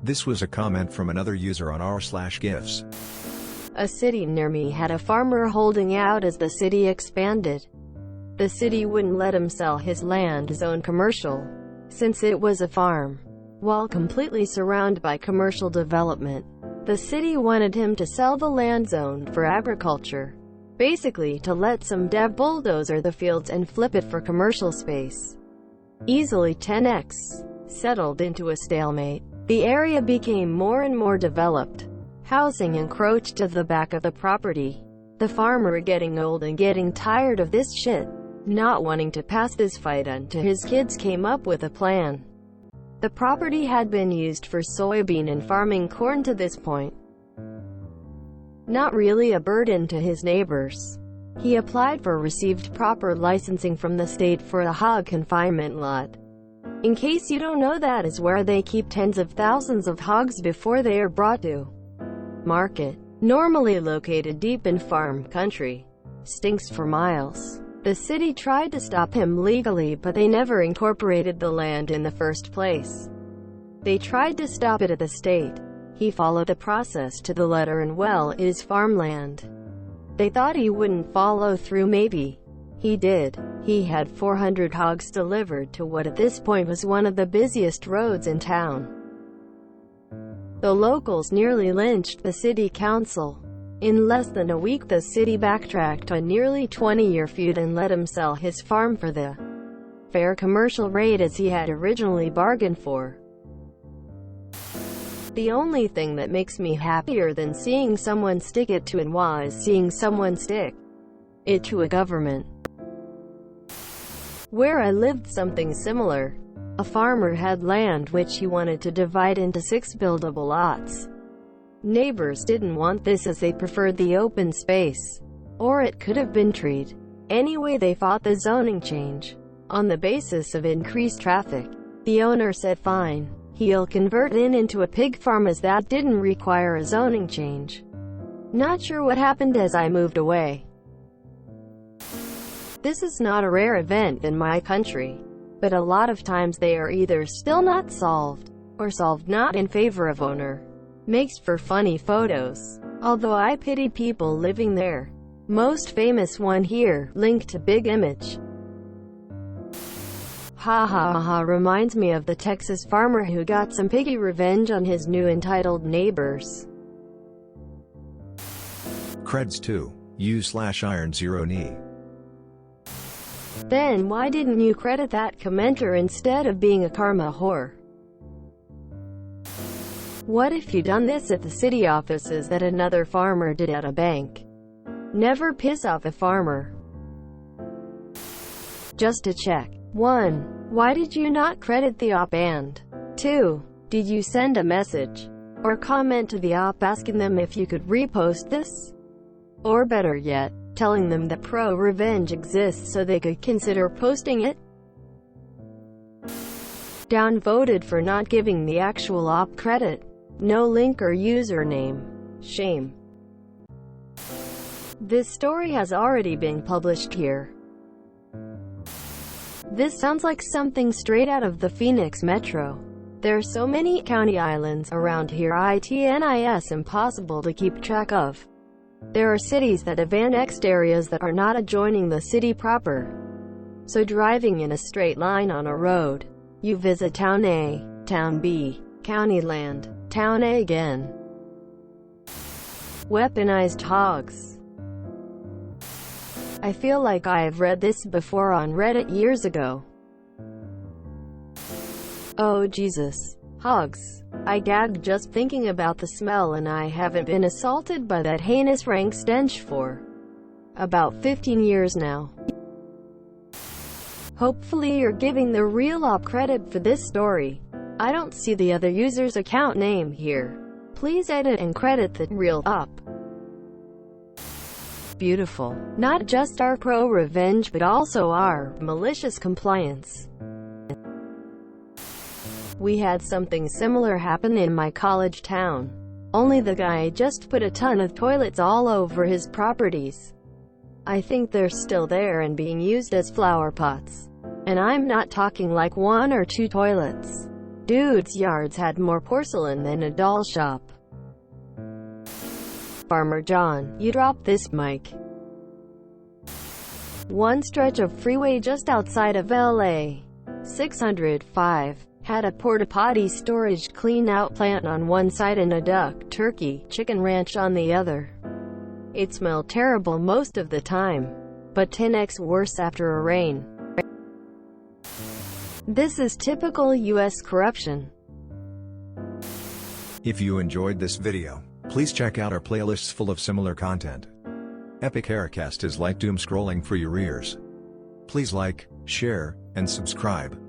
This was a comment from another user on r/gifs. A city near me had a farmer holding out as the city expanded. The city wouldn't let him sell his land zone commercial, since it was a farm. While completely surrounded by commercial development, the city wanted him to sell the land zone for agriculture. Basically to let some dev bulldozer the fields and flip it for commercial space. Easily 10x. Settled into a stalemate. The area became more and more developed. Housing encroached to the back of the property. The farmer getting old and getting tired of this shit, not wanting to pass this fight on to his kids, came up with a plan. The property had been used for soybean and farming corn to this point. Not really a burden to his neighbors. He applied for, received proper licensing from the state for a hog confinement lot. In case you don't know, that is where they keep tens of thousands of hogs before they are brought to market. Normally located deep in farm country. Stinks for miles. The city tried to stop him legally, but they never incorporated the land in the first place. They tried to stop it at the state. He followed the process to the letter, and well, it is farmland. They thought he wouldn't follow through. Maybe he did. He had 400 hogs delivered to what at this point was one of the busiest roads in town. The locals nearly lynched the city council. In less than a week, the city backtracked a nearly 20-year feud and let him sell his farm for the fair commercial rate as he had originally bargained for. The only thing that makes me happier than seeing someone stick it to NY is seeing someone stick it to a government. Where I lived, something similar. A farmer had land which he wanted to divide into 6 buildable lots. Neighbors didn't want this as they preferred the open space. Or it could have been treed. Anyway, they fought the zoning change. On the basis of increased traffic, the owner said fine, he'll convert it into a pig farm as that didn't require a zoning change. Not sure what happened as I moved away. This is not a rare event in my country, but a lot of times they are either still not solved, or solved not in favor of owner. Makes for funny photos. Although I pity people living there. Most famous one here, linked to big image. Ha ha ha, reminds me of the Texas farmer who got some piggy revenge on his new entitled neighbors. Creds 2, u/iron0knee. Then why didn't you credit that commenter instead of being a karma whore? What if you done this at the city offices that another farmer did at a bank? Never piss off a farmer. Just to check. 1. Why did you not credit the op? And 2. Did you send a message or comment to the op asking them if you could repost this? Or better yet, telling them that ProRevenge exists so they could consider posting it? Downvoted for not giving the actual op credit. No link or username. Shame. This story has already been published here. This sounds like something straight out of the Phoenix Metro. There are so many county islands around here, it's impossible to keep track of. There are cities that have annexed areas that are not adjoining the city proper. So driving in a straight line on a road, you visit Town A, Town B, County Land, Town A again. Weaponized hogs. I feel like I have read this before on Reddit years ago. Oh Jesus. Hogs. I gagged just thinking about the smell, and I haven't been assaulted by that heinous rank stench for about 15 years now. Hopefully you're giving the real op credit for this story. I don't see the other user's account name here. Please edit and credit the real op. Beautiful. Not just our ProRevenge but also our malicious compliance. We had something similar happen in my college town. Only the guy just put a ton of toilets all over his properties. I think they're still there and being used as flower pots. And I'm not talking like 1 or 2 toilets. Dude's yards had more porcelain than a doll shop. Farmer John, you dropped this mic. One stretch of freeway just outside of LA, 605, had a porta-potty storage clean-out plant on one side and a duck, turkey, chicken ranch on the other. It smelled terrible most of the time, but 10x worse after a rain. This is typical US corruption. If you enjoyed this video, please check out our playlists full of similar content. Epic Haircast is like doom scrolling for your ears. Please like, share, and subscribe.